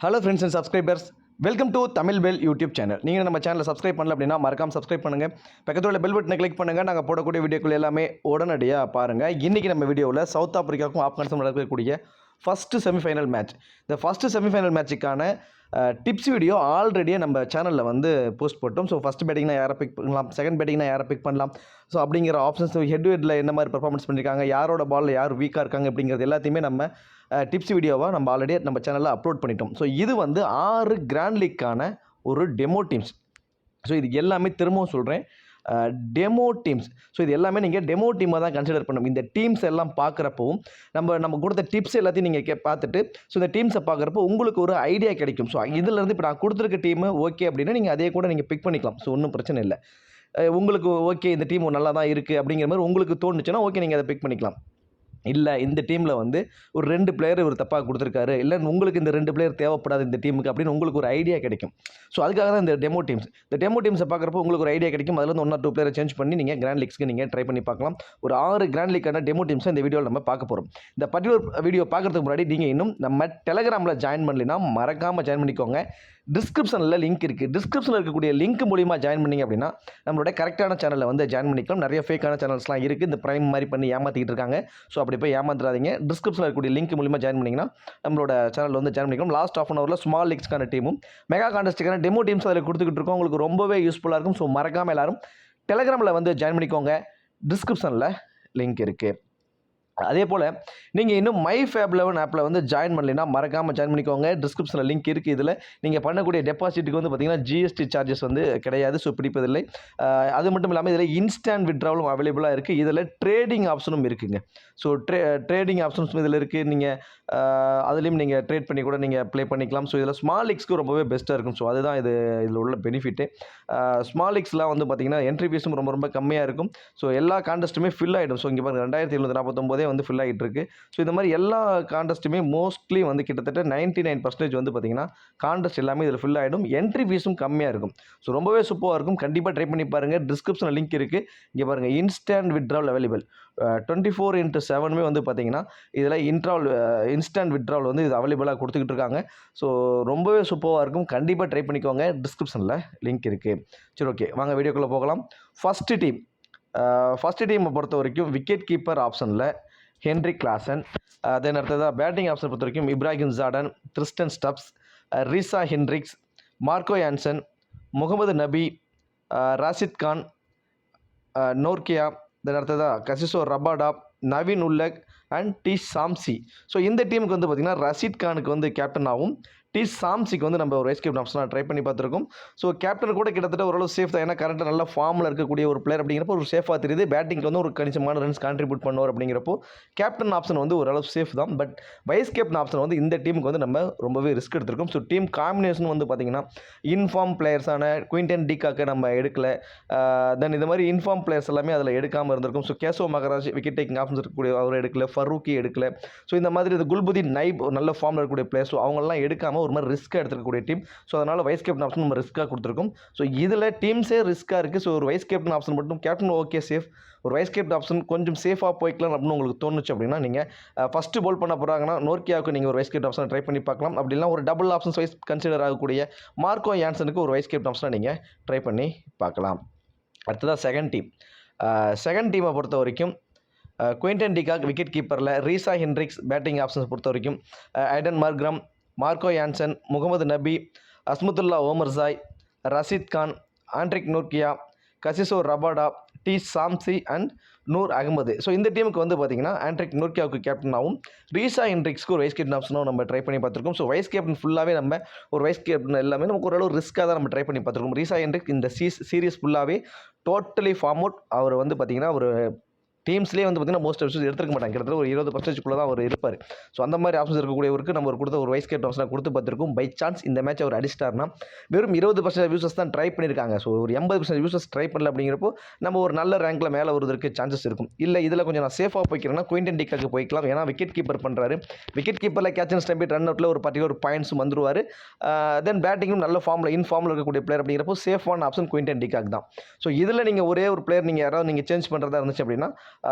Hello friends and subscribers, welcome to Tamil bell YouTube channel. நீங்கள் நம்ம சேனலை சப்ஸ்கிரைப் பண்ணல அப்படின்னா மறக்காம சப்ஸ்கிரைப் பண்ணுங்கள். பக்கத்தில் உள்ள பெல் பட்டனை கிளிக் பண்ணுங்கள். நாங்கள் போடக்கூடிய வீடியோக்கள் எல்லாமே உடனடியாக பாருங்கள். இன்றைக்கி நம்ம வீடியோவில் சவுத் ஆப்பிரிக்காவுக்கும் ஆப்கானிஸ்தானுக்கும் நடக்கக்கூடிய ஃபஸ்ட்டு செமிஃபைனல் மேட்ச், இந்த ஃபஸ்ட்டு செமிஃபைனல் மேட்சுக்கான டிப்ஸ் வீடியோ ஆல்ரெடியே நம்ம சேனலில் வந்து போஸ்ட் போட்டோம். ஸோ ஃபஸ்ட் பேட்டிங்னா யாரை பிக் பண்ணலாம், செகண்ட் பேட்டிங்னா யாரை பிக் பண்ணலாம், ஸோ அப்படிங்கிற ஆப்ஷன்ஸ், ஹெட் டு ஹெட்டில் என்ன மாதிரி பெர்ஃபார்மன்ஸ் பண்ணியிருக்காங்க, யாரோட பாலில் யார் வீக்காக இருக்காங்க அப்படிங்கிறது எல்லாத்தையுமே நம்ம டிப்ஸ் வீடியோவாக நம்ம ஆல்ரெடி நம்ம சேனலில் அப்லோட் பண்ணிட்டோம். ஸோ இது வந்து 6 கிராண்ட் லீக்கான ஒரு டெமோ டீம்ஸ். ஸோ இது எல்லாமே திரும்பவும் சொல்கிறேன், டெமோ டீம்ஸ். ஸோ இது எல்லாமே நீங்கள் டெமோ டீமாக தான் கன்சிடர் பண்ணணும். இந்த டீம்ஸ் எல்லாம் பார்க்குறப்பவும் நம்ம கொடுத்த டிப்ஸ் எல்லாத்தையும் நீங்கள் பார்த்துட்டு, ஸோ இந்த டீம்ஸை பார்க்குறப்போ உங்களுக்கு ஒரு ஐடியா கிடைக்கும். ஸோ இதிலேருந்து இப்போ நான் கொடுத்துருக்க டீமு ஓகே அப்படின்னா நீங்கள் அதே கூட நீங்கள் பிக் பண்ணிக்கலாம். ஸோ ஒன்றும் பிரச்சனை இல்லை. உங்களுக்கு ஓகே இந்த டீம் நல்லா தான் இருக்குது அப்படிங்கிற மாதிரி உங்களுக்கு தோணுச்சுன்னா ஓகே நீங்கள் அதை பிக் பண்ணிக்கலாம். இல்லை இந்த டீமில் வந்து ஒரு 2 பிளேயர் இவர் தப்பாக கொடுத்துருக்காரு, இல்லை உங்களுக்கு இந்த 2 பிளேயர் தேவைப்படாது இந்த டீமுக்கு அப்படின்னு உங்களுக்கு ஒரு ஐடியா கிடைக்கும். ஸோ அதுக்காக தான் இந்த டெமோ டீம்ஸ். இந்த டெமோ டீம்ஸை பார்க்குறப்போ உங்களுக்கு ஒரு ஐடியா கிடைக்கும். அதில் வந்து 1 or 2 பிளேயரை சேஞ்ச் பண்ணி நீங்கள் கிராண்ட் லீக்ஸ்க்கு நீங்கள் ட்ரை பண்ணி பார்க்கலாம். ஒரு 6 கிராண்ட் லீக்கான டெமோ டீம்ஸை இந்த வீடியோவில் நம்ம பார்க்க போகிறோம். இந்த பர்டிகுலர் வீடியோ பார்க்குறதுக்கு முன்னாடி நீங்கள் இன்னும் நம்ம டெலகிராமில் ஜாயின் பண்ணலைன்னா மறக்காமல் ஜாயின் பண்ணிக்கோங்க. டிஸ்கிரிப்ஷனில் லிங்க் இருக்குது. டிஸ்கிரிப்ஷனில் இருக்கக்கூடிய லிங்க் மூலிமா ஜாயின் பண்ணிங்க அப்படின்னா நம்மளோட கரெக்டான சேனலில் வந்து ஜாயின் பண்ணிக்கலாம். நிறைய ஃபேக்கான சேனல்ஸ்லாம் இருக்குது, இந்த ப்ரைம் மாதிரி பண்ணி ஏமாற்றிக்கிட்டு இருக்காங்க. ஸோ அப்படி போய் ஏமாந்துடாதீங்க. டிஸ்கிரிப்ஷனில் இருக்கக்கூடிய லிங்க் மூலிமா ஜாயின் பண்ணிங்கன்னா நம்மளோட சேனலில் வந்து ஜாயின் பண்ணிக்கலாம். லாஸ்ட் ½ hourல ஸ்மால் லீக்ஸ்க்கான டீமும் மெகா கான்டெஸ்ட்டுக்கான டெமோ டீம்ஸ் அதில் கொடுத்துக்கிட்டு இருக்கோம். உங்களுக்கு ரொம்பவே யூஸ்ஃபுல்லாக இருக்கும். ஸோ மறக்காமல் எல்லாரும் டெலகிராமில் வந்து ஜாயின் பண்ணிக்கோங்க. டிஸ்கிரிப்ஷனில் லிங்க் இருக்குது. அதே போல் நீங்கள் இன்னும் மை ஃபேப் 11 ஆப்பில் வந்து ஜாயின் பண்ணலைன்னா மறக்காமல் ஜாயின் பண்ணிக்கோங்க. டிஸ்கிரிப்ஷனில் லிங்க் இருக்குது. இதில் நீங்கள் பண்ணக்கூடிய டெபாசிட்டுக்கு வந்து பார்த்திங்கன்னா ஜிஎஸ்டி சார்ஜஸ் வந்து கிடையாது. ஸோ பிடிப்பதில்லை. அது மட்டும் இல்லாமல் இதில் இன்ஸ்டன்ட் விட்ராவலும் அவைலபிளாக இருக்குது. இதில் ட்ரேடிங் ஆப்ஷனும் இருக்குங்க. ஸோ ட்ரேடிங் ஆப்ஷன்ஸும் இதில் இருக்குது. நீங்கள் அதுலேயும் நீங்கள் ட்ரேட் பண்ணி கூட நீங்கள் ப்ளே பண்ணிக்கலாம். ஸோ இதில் ஸ்மால் லீக்ஸ்க்கு ரொம்பவே பெஸ்ட்டாக இருக்கும். ஸோ அதுதான் இதில் உள்ள பெனிஃபிட்டு. ஸ்மால் லீக்ஸ்லாம் வந்து பார்த்திங்கன்னா என்ட்ரி ஃபீஸும் ரொம்ப ரொம்ப கம்மியாக இருக்கும். ஸோ எல்லா கான்டெஸ்ட்டுமே ஃபில் ஆகிடும். ஸோ இங்கே பாருங்கள் 2749 வந்து ஃபில் ஆகிட்டு இருக்குது. ஸோ இந்த மாதிரி எல்லா கான்டெஸ்ட்டுமே மோஸ்ட்லி வந்து கிட்டத்தட்ட 99% வந்து பார்த்திங்கன்னா கான்டெஸ்ட் எல்லாமே இதில் ஃபில் ஆகிடும். என்ட்ரி ஃபீஸும் கம்மியாக இருக்கும். ஸோ ரொம்பவே சூப்பராக இருக்கும். கண்டிப்பாக ட்ரை பண்ணி பாருங்கள். டிஸ்கிரிப்ஷனில் லிங்க் இருக்குது. இங்கே பாருங்கள், இன்ஸ்டன்ட் விட்ராவல் அவைலபிள் 24/7 வந்து பார்த்திங்கன்னா இதில் இன்ஸ்டன்ட் விட்ராவல் வந்து இது அவைலபிளாக கொடுத்துக்கிட்டு இருக்காங்க. ஸோ ரொம்பவே சூப்பராக இருக்கும். கண்டிப்பாக ட்ரை பண்ணிக்கோங்க. டிஸ்கிரிப்ஷனில் லிங்க் இருக்குது. சரி, ஓகே, வாங்க வீடியோக்குள்ளே போகலாம். ஃபஸ்ட்டு டீமை பொறுத்த வரைக்கும் விக்கெட் கீப்பர் ஆப்ஷனில் ஹென்ரி கிளாசன், தென் அடுத்ததாக பேட்டிங் ஆப்ஷன் பொறுத்த வரைக்கும் Ibrahim Zadran, Tristan Stubbs, Reeza Hendricks, Marco Jansen, Mohammad Nabi, Rashid Khan, Nortje, then அடுத்ததாக Kagiso Rabada, Naveen Ul Haq and T Shamsi. So இந்த டீமுக்கு வந்து பார்த்திங்கன்னா ரஷீத் கானுக்கு வந்து கேப்டனாகவும், டி சாம்சிக்கு வந்து நம்ம ஒரு வைஸ் கேப்டன் ஆப்ஷனாக ட்ரை பண்ணி பார்த்துருக்கோம். ஸோ கேப்டன் கூட கிட்டத்தட்ட ஓரளவு சேஃப் தான். ஏன்னா கரெக்டாக நல்ல ஃபார்மில் இருக்கக்கூடிய ஒரு பிளேயர் அப்படிங்கிறப்போ ஒரு சேஃபாக தெரியுது. பேட்டிங்க்கு வந்து ஒரு கணிசமான ரன்ஸ் கான்ட்ரிபியூட் பண்ணுவார். அப்படிங்கிறப்போ கேப்டன் ஆப்ஷன் வந்து ஓரளவு சேஃப் தான். பட் வைஸ் கேப்டன் ஆப்ஷன் வந்து இந்த டீமுக்கு வந்து நம்ம ரொம்பவே ரிஸ்க் எடுத்திருக்கோம். ஸோ டீம் காம்பினேஷன் வந்து பார்த்திங்கன்னா இன்ஃபார்ம் பிளேயர்ஸான குயின்டன் டிகாக்கை நம்ம எடுக்கலை. தென் இந்த மாதிரி இன்ஃபார்ம் பிளேயர்ஸ் எல்லாமே அதில் எடுக்காமல் இருந்திருக்கும். So Keshav Maharaj wicket taking options இருக்கக்கூடிய அவர் எடுக்கல, ஃபரூக்கி எடுக்கல. ஸோ இந்த மாதிரி இந்த குல்புதீன் நைப் நல்ல ஃபார்மில் இருக்கக்கூடிய பிளேயர்ஸ், ஸோ அவங்கெல்லாம் எடுக்காமல் ஒரு மாதிரி ரிஸ்க்காக எடுத்துக்கக்கூடிய டீம். ஸோ அதனால் வைஸ் கேப்டன் ஆப்ஷன் நம்ம ரிஸ்க்காக கொடுத்துருக்கோம். ஸோ இதில் டீம்ஸே ரிஸ்க்காக இருக்குது. ஸோ ஒரு வைஸ் கேப்டன் ஆப்ஷன் மட்டும், கேப்டன் ஓகே சேஃப், ஒரு வைஸ் கேப்டன் ஆப்ஷன் கொஞ்சம் சேஃபாக போய்க்கலாம் அப்படின்னு உங்களுக்கு தோணுச்சு அப்படின்னா நீங்கள் ஃபஸ்ட்டு போல் பண்ண போகிறாங்கன்னா நோர்கியாவுக்கு நீங்கள் ஒரு வைஸ் கேப்டன் ஆப்ஷன் ட்ரை பண்ணி பார்க்கலாம். அப்படி இல்லை ஒரு டபுள் ஆப்ஷன்ஸ் வைஸ் கன்சிடர் ஆகக்கூடிய மார்க்கோ யான்சனுக்கு ஒரு வைஸ் கேப்டன் ஆப்ஷனை நீங்கள் ட்ரை பண்ணி பார்க்கலாம். அடுத்ததாக செகண்ட் டீமை பொறுத்த வரைக்கும் குயின்டன் டிகாக் விக்கெட் கீப்பரில், ரீசா ஹென்ட்ரிக்ஸ் பேட்டிங் ஆப்ஷன்ஸ் பொறுத்த வரைக்கும் Aiden Markram, Marco Jansen, Mohammad Nabi, Azmatullah Omarzai, Rashid Khan, Anrich Nortje, Kagiso Rabada, T Shamsi and Noor Ahmad. So இந்த டீமுக்கு வந்து பார்த்திங்கன்னா ஆண்ட்ரிக் நோர்கியாவுக்கு கேப்டனாகவும், ரீசா ஹென்ட்ரிக்ஸ்க்கு ஒரு வைஸ் கேப்டன் ஆப்ஷனும் நம்ம ட்ரை பண்ணி பார்த்துருக்கோம். ஸோ வைஸ் கேப்டன் ஃபுல்லாகவே நம்ம ஒரு வைஸ் கேப்டன் எல்லாமே நமக்கு ஓரளவு ரிஸ்க்காக தான் நம்ம ட்ரை பண்ணி பார்த்துருக்கோம். ரீசா ஹென்ட்ரிக்ஸ் இந்த சீரீஸ் ஃபுல்லாகவே டோட்டலி ஃபார்ம் அவுட். அவர் வந்து பார்த்திங்கன்னா ஒரு டீம்ஸ்லேயே வந்து பார்த்திங்கன்னா மோஸ்ட் ஆஃப் எடுத்துக்க மாட்டாங்க. கிட்டத்தட்ட ஒரு 20% தான் அவர் இருப்பார். ஸோ அந்த மாதிரி ஆப்ஷன்ஸ் இருக்கக்கூடியவருக்கு நம்ம கொடுத்த ஒரு வைஸ் கேப்டன் ஆப்ஷனாக கொடுத்து பார்த்துருக்கோம். பை சான்ஸ் இந்த மேட்ச் அவர் அடிச்சிட்டார்னா வெறும் 20% யூசர்ஸ் தான் ட்ரை பண்ணியிருக்காங்க. ஸோ ஒரு 80% யூசர்ஸ் ட்ரை பண்ணல அப்படிங்கிறப்போ நம்ம ஒரு நல்ல ரேங்கில் மேலே வருவதற்கு சான்சஸ் இருக்கும். இல்லை இதில் கொஞ்சம் நான் சேஃபாக போய்க்கிறேன்னா குயின்டன் டிகாக்கு போய்க்கலாம். ஏன்னா விக்கெட் கீப்பர் பண்ணுறாரு. விக்கெட் கீப்பரில் கேட்ச் அண்ட் ஸ்டம்பிட் ரன் அவுட்டில் ஒரு பர்டிகுலர் பாயிண்ட்ஸும் வந்துருவார். தென் பேட்டிங்கும் நல்ல ஃபார்மில் இன்ஃபார்மில் இருக்கக்கூடிய பிளேயர் அப்படிங்கிறப்போ சேஃபான ஆப்ஷன் குயின்டன் டிகாக் தான். ஸோ இதில் நீங்கள் ஒரே ஒரு பிளேயர் நீங்கள் யாராவது நீங்கள் சேஞ்ச் பண்ணுறதா இருந்துச்சு அப்படின்னா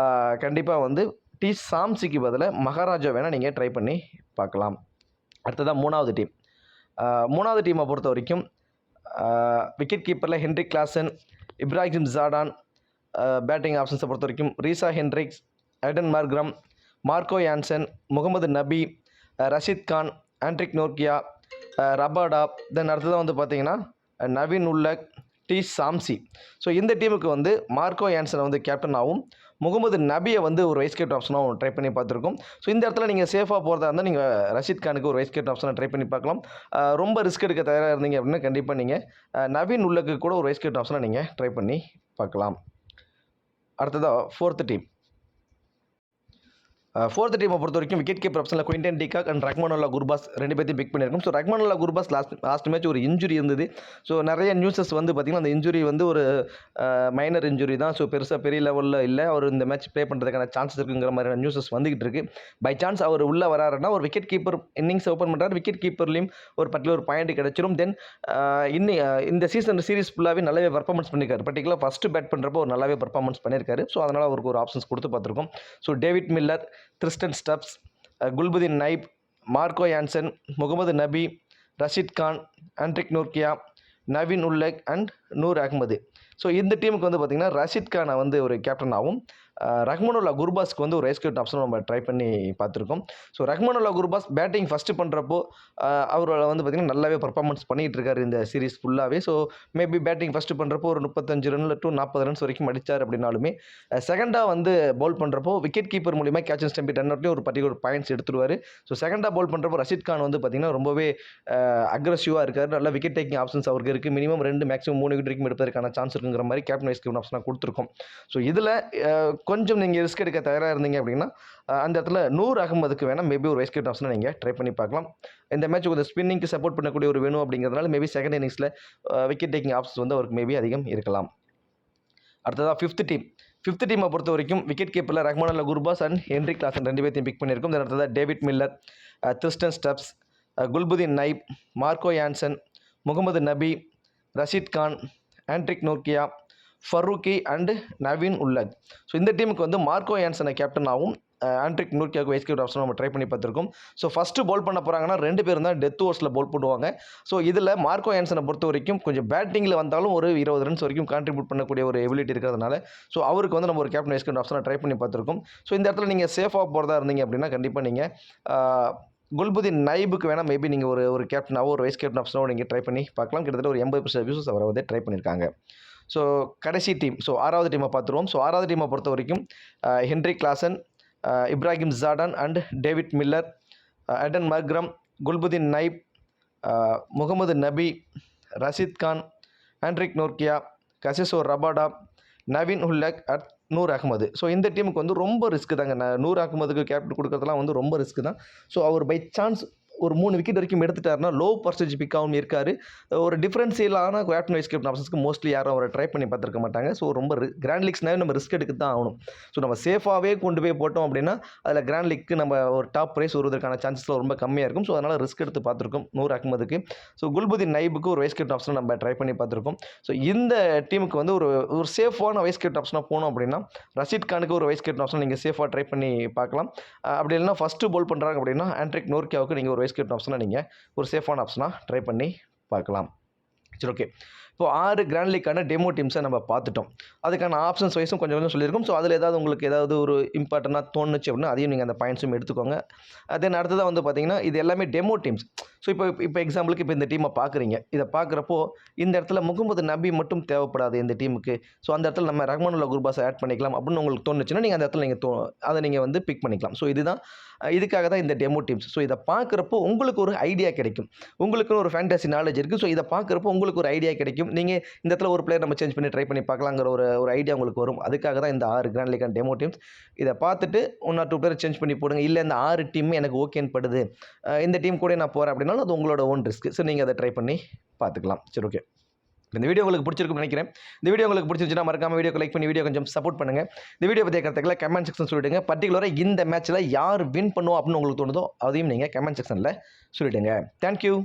கண்டிப்பாக வந்து டி சாம்சிக்கு பதிலாக மகாராஜா வேணால் நீங்கள் ட்ரை பண்ணி பார்க்கலாம். அடுத்ததாக மூணாவது டீம் மூணாவது டீமை பொறுத்த வரைக்கும் விக்கெட் கீப்பரில் Henrik Klaasen, Ibrahim Zadran. Batting ஆப்ஷன்ஸை பொறுத்த வரைக்கும் Reeza Hendricks, Aiden Markram, Marco Jansen, Mohammad Nabi, Rashid Khan, Anrich Nortje, Rabada. Then அடுத்ததாக வந்து பார்த்தீங்கன்னா Naveen Ul Haq, T Shamsi. So இந்த டீமுக்கு வந்து மார்க்கோ யான்சனை வந்து கேப்டனாகவும், முகமது நபியை வந்து ஒரு வைஸ் கேப்டன் ஆப்ஷனாகவும் ட்ரை பண்ணி பார்த்துருக்கோம். ஸோ இந்த இடத்துல நீங்கள் சேஃபாக போகிறதா இருந்தால் நீங்கள் ரஷீத் கானுக்கு ஒரு வைஸ் கேப்டன் ஆப்ஷனை ட்ரை பண்ணி பார்க்கலாம். ரொம்ப ரிஸ்க் எடுக்க தயாராக இருந்தீங்க அப்படின்னா கண்டிப்பாக நீங்கள் நவீன் உல்லக்கு கூட ஒரு வைஸ் கேப்டன் ஆப்ஷனை நீங்கள் ட்ரை பண்ணி பார்க்கலாம். அடுத்ததாக ஃபோர்த்து டீம். ஃபோர்த் டீமை பொறுத்த வரைக்கும் விக்கெட் கீப்பர் ஆப்ஷனில் Quinton de Kock and Rahmanullah Gurbaz 2 பேர்த்தையும் பிக் பண்ணியிருக்கோம். So Rahmanullah Gurbaz last match ஒரு இன்ஜுரி இருந்தது. ஸோ நிறைய நியூஸஸ் வந்து பார்த்திங்கன்னா அந்த இன்ஜுரி வந்து ஒரு மைனர் இன்ஜுரி தான். ஸோ பெரிய லெவலில் இல்லை, அவர் இந்த மேட்ச் ப்ளே பண்ணுறதுக்கான சான்சஸ் இருக்குங்கிற மாதிரியான நியூஸஸ் வந்துகிட்டு இருக்கு. பை சான்ஸ் அவர் உள்ளே வராருன்னா ஒரு விக்கெட் கீப்பர் இன்னிங்ஸ் ஓப்பன் பண்ணுறாரு, விக்கெட் கீப்பர்லையும் ஒரு பர்டிகுலர் பாயிண்ட் கிடச்சிரும். தென் இந்த சீசன் சீரிஸ் ஃபுல்லாகவே நல்லாவே பர்ஃபார்மன்ஸ் பண்ணியிருக்காரு. பர்டிகுலர் ஃபஸ்ட்டு பேட் பண்ணுறப்போ ஒரு நல்லாவே பர்ஃபார்மன்ஸ் பண்ணியிருக்காரு. ஸோ அதனால் அவருக்கு ஒரு ஆப்ஷன்ஸ் கொடுத்து பார்த்துருக்கோம். So David Miller, Tristan Stubbs, Gulbadin Naib, Marco Jansen, Mohammad Nabi, Rashid Khan, Anrich Nortje, Naveen Ul Haq and Noor Ahmad. So இந்த டீமுக்கு வந்து பார்த்திங்கன்னா ரஷீத் கானை வந்து ஒரு கேப்டனாகவும், ரஹ்மானுல்லா குர்பாஸ்க்கு வந்து ஒரு வைஸ் கேப்டன் ஆப்ஷன் நம்ம ட்ரை பண்ணி பார்த்துருக்கோம். So Rahmanullah Gurbaz batting first பண்ணுறப்போ அவரோட வந்து பார்த்திங்கன்னா நல்லாவே பர்ஃபார்மன்ஸ் பண்ணிகிட்டு இருக்காரு இந்த சீரிஸ் ஃபுல்லாகவே. ஸோ மேபி பேட்டிங் ஃபஸ்ட்டு பண்ணுறப்போ ஒரு 35 ரன் டு 40 ரன்ஸ் வரைக்கும் அடித்தார் அப்படின்னாலுமே, செகண்டாக வந்து பவுல் பண்ணுறப்போ விக்கெட் கீப்பர் மூலிமா கேட்ச் அண்ட் ஸ்டம்பி ரன் அவுட்லேயும் ஒரு பர்டிகுலர் பாயிண்ட்ஸ் எடுத்துருவார். ஸோ செகண்டாக பவுல் பண்ணுறப்போ ரஷீத் கான் வந்து பார்த்திங்கன்னா ரொம்பவே அக்ரெசிவாக இருக்கார். நல்லா விக்கெட் டேக்கிங் ஆப்ஷன்ஸ் அவருக்கு இருக்குது. மினிமம் 2 மேக்ஸிமம் 3 விக்கெட் வரைக்கும் எடுப்பதற்கான சான்ஸ் இருக்குங்கிற மாதிரி கேப்டன் வைஸ் கேப்டன் ஆப்ஷனாக கொடுத்துருக்கோம். ஸோ இதில் கொஞ்சம் நீங்கள் ரிஸ்க் எடுக்க தயாராக இருந்தீங்க அப்படின்னா அந்த இடத்துல நூர் அகமதுக்கு வேணால் மேபி ஒரு வைஸ் கேப்டன் ஆப்ஷனை நீங்கள் ட்ரை பண்ணி பார்க்கலாம். இந்த மேட்ச் கொஞ்சம் ஸ்பின்னிங்க்கு சப்போர்ட் பண்ணக்கூடிய ஒரு வேணும் அப்படிங்கிறதுனால மேபி செகண்ட் இன்னிங்ஸில் விக்கெட் டேக்கிங் ஆப்ஷன்ஸ் வந்து அவருக்கு மேபி அதிகம் இருக்கலாம். அடுத்ததாக ஃபிஃப்த் டீமை பொறுத்த வரைக்கும் விக்கெட் கீப்பரில் Rahmanullah Gurbaz and Henrik Klaasen 2 பேர்த்தையும் பிக் பண்ணியிருக்கோம். இந்த அடுத்ததாக David Miller, Tristan Stubbs, Gulbadin Naib, Marco Jansen, Mohammad Nabi, Rashid Khan, Anrich Nortje, Farooqi and Naveen Ul Haq. So இந்த டீமுக்கு வந்து மார்க்கோ யான்சனை கேப்டனாகவும், ஆண்ட்ரிக் நோர்கியாவுக்கு வைஸ் கேப்டன் ஆப்ஷன் நம்ம ட்ரை பண்ணி பார்த்துருக்கோம். ஸோ ஃபஸ்ட்டு பவுல் பண்ண போகிறாங்கன்னா 2 பேரும் தான் டெத் ஓவர்ஸில் பவுல் பண்ணுவாங்க. ஸோ இதில் மார்க்கோ யான்சனை பொறுத்த வரைக்கும் கொஞ்சம் பேட்டிங்கில் வந்தாலும் ஒரு 20 ரன்ஸ் வரைக்கும் கான்ட்ரிபியூட் பண்ணக்கூடிய ஒரு எபிலிட்டி இருக்கிறதுனால ஸோ அவருக்கு வந்து நம்ம ஒரு கேப்டன் வைஸ் கேப்டன் ஆப்ஷனை ட்ரை பண்ணி பார்த்துருக்கோம். ஸோ இந்த இடத்துல நீங்கள் சேஃபாக போகிறதா இருந்தீங்க அப்படின்னா கண்டிப்பாக நீங்கள் குல்புதீன் நைபுக்கு வேணால் மேபி நீங்கள் ஒரு கேப்டனாவோ ஒரு வைஸ் கேப்டன் ஆப்ஷனாவோ நீங்கள் ட்ரை பண்ணி பார்க்கலாம். கிட்டத்தட்ட ஒரு 80% வியூஸஸ் அவரை வந்து ட்ரை பண்ணியிருக்காங்க. ஸோ கடைசி டீம், ஸோ 6வது டீமை பார்த்துருவோம். ஸோ 6வது டீமை பொறுத்த வரைக்கும் Henrik Klaasen, Ibrahim Zadran and David Miller, Aiden Markram, Gulbadin Naib, Mohammad Nabi, Rashid Khan, Anrich Nortje, Kagiso Rabada, Naveen Ul Haq and Noor Ahmad. So இந்த டீமுக்கு வந்து ரொம்ப ரிஸ்க்கு தாங்க. நூர் அகமதுக்கு கேப்டன் கொடுக்கறதுலாம் வந்து ரொம்ப ரிஸ்க்கு தான். ஸோ அவர் பை சான்ஸ் ஒரு 3 விக்கெட் வரைக்கும் எடுத்துட்டாருன்னா லோ பர்சன்டேஜ் பிக்காகவும் இருக்கார். ஒரு டிஃப்ரென்ஷியலான கேப்டன் வைஸ் கேப்டன் ஆப்ஷன்ஸ்க்கு மோஸ்ட்லி யாரும் அவரை ட்ரை பண்ணி பார்த்துருக்க மாட்டாங்க. ஸோ ரொம்ப கிராண்ட் லீக்ஸ்னாவே நம்ம ரிஸ்க் எடுக்க தான் ஆகணும். ஸோ நம்ம சேஃபாகவே கொண்டு போய் போட்டோம் அப்படின்னா அதில் கிராண்ட் லீக்கு நம்ம ஒரு டாப் ப்ரைஸ் வருவதற்கான சான்சஸ்லாம் ரொம்ப கம்மியாக இருக்கும். ஸோ அதனால் ரிஸ்க் எடுத்து பார்த்துருக்கோம் நூர் அகமதுக்கு. ஸோ குல்புதீன் நைபுக்கு ஒரு வைஸ் கேப்டன் ஆப்ஷன் நம்ம ட்ரை பண்ணி பார்த்துருக்கோம். ஸோ இந்த டீமுக்கு வந்து ஒரு சேஃபான வைஸ் கேப்டன் ஆப்ஷனாக போனோம் அப்படின்னா ரஷீத் கானுக்கு ஒரு வைஸ் கேப்டன் ஆப்ஷன் நீங்கள் சேஃபாக ட்ரை பண்ணி பார்க்கலாம். அப்படி இல்லைனா ஃபஸ்ட்டு பவுல் பண்ணுறாங்க அப்படின்னா ஆண்ட்ரிக் நோர்கியாவுக்கு நீங்கள் ஒரு வைஸ் கேப்டன் ஆப்ஷனாக நீங்கள் ஒரு சேஃபான ஆப்ஷனாக ட்ரை பண்ணி பார்க்கலாம். சரி, ஓகே. இப்போ 6 கிராண்ட் லீக்கான டெமோ டீம்ஸை நம்ம பார்த்துட்டோம். அதுக்கான ஆப்ஷன்ஸ் வைஸும் கொஞ்சம் சொல்லியிருக்கோம். ஸோ அதில் உங்களுக்கு ஏதாவது ஒரு இம்பார்ட்டண்ட்டாக தோணுச்சு அப்படின்னா அதையும் நீங்கள் அந்த பாயிண்ட்ஸும் எடுத்துக்கோங்க. தென் அடுத்ததாக வந்து பார்த்தீங்கன்னா இது எல்லாமே டெமோ டீம்ஸ். ஸோ இப்போ எக்ஸாம்பிளுக்கு இப்போ இந்த டீமை பார்க்குறீங்க. இதை பார்க்குறப்போ இந்த இடத்துல முகமது நபி மட்டும் தேவைப்படாது இந்த டீமுக்கு. ஸோ அந்த இடத்துல நம்ம ரஹ்மானுல்லா குர்பாஸை ஆட் பண்ணிக்கலாம் அப்படின்னு உங்களுக்கு தோணுச்சுன்னா நீங்கள் அந்த இடத்துல அதை நீங்கள் வந்து பிக் பண்ணிக்கலாம். ஸோ இதுக்காக தான் இந்த டெமோ டீம்ஸ். ஸோ இதை பார்க்குறப்போ உங்களுக்கு ஒரு ஐடியா கிடைக்கும். உங்களுக்குன்னு ஒரு ஃபேண்டசி நாலேஜ் இருக்குது. ஸோ இதை பார்க்குறப்போ உங்களுக்கு ஒரு ஐடியா கிடைக்கும். நீங்கள் இந்த இடத்துல ஒரு பிளேயர் நம்ம சேஞ்ச் பண்ணி ட்ரை பண்ணி பார்க்கலாங்கிற ஒரு ஐடியா உங்களுக்கு வரும். அதுக்காக தான் இந்த 6 கிராண்ட் லீக்கான டெமோ டீம்ஸ். இதை பார்த்துட்டு 1 or 2 பிளேயர் சேஞ்ச் பண்ணி போடுங்க. இல்லை இந்த 6 டீம் எனக்கு ஓகேன்னு படுது, இந்த டீம் கூட நான் போகிறேன் அப்படின்னாலும் அது உங்களோட ஓன் ரிஸ்க். ஸோ நீங்கள் அதை ட்ரை பண்ணி பார்த்துக்கலாம். சரி, ஓகே. இந்த வீடியோ உங்களுக்கு பிடிச்சிருக்குன்னு நினைக்கிறேன். இந்த வீடியோ உங்களுக்கு பிடிச்சிருந்துச்சுன்னா மறக்காம வீடியோக்கு லைக் பண்ணி வீடியோ கொஞ்சம் சப்போர்ட் பண்ணுங்கள். இந்த வீடியோ பற்றி கருத்துக்களை கமெண்ட் செக்ஷன் சொல்லிவிடுங்க. பர்டிகுலராக இந்த மேட்ச்சில் யார் வின் பண்ணுவோம் அப்படின்னு உங்களுக்கு தோணுதோ அதையும் நீங்கள் கமெண்ட் செக்ஷனில் சொல்லிவிடுங்க. தேங்க்யூ.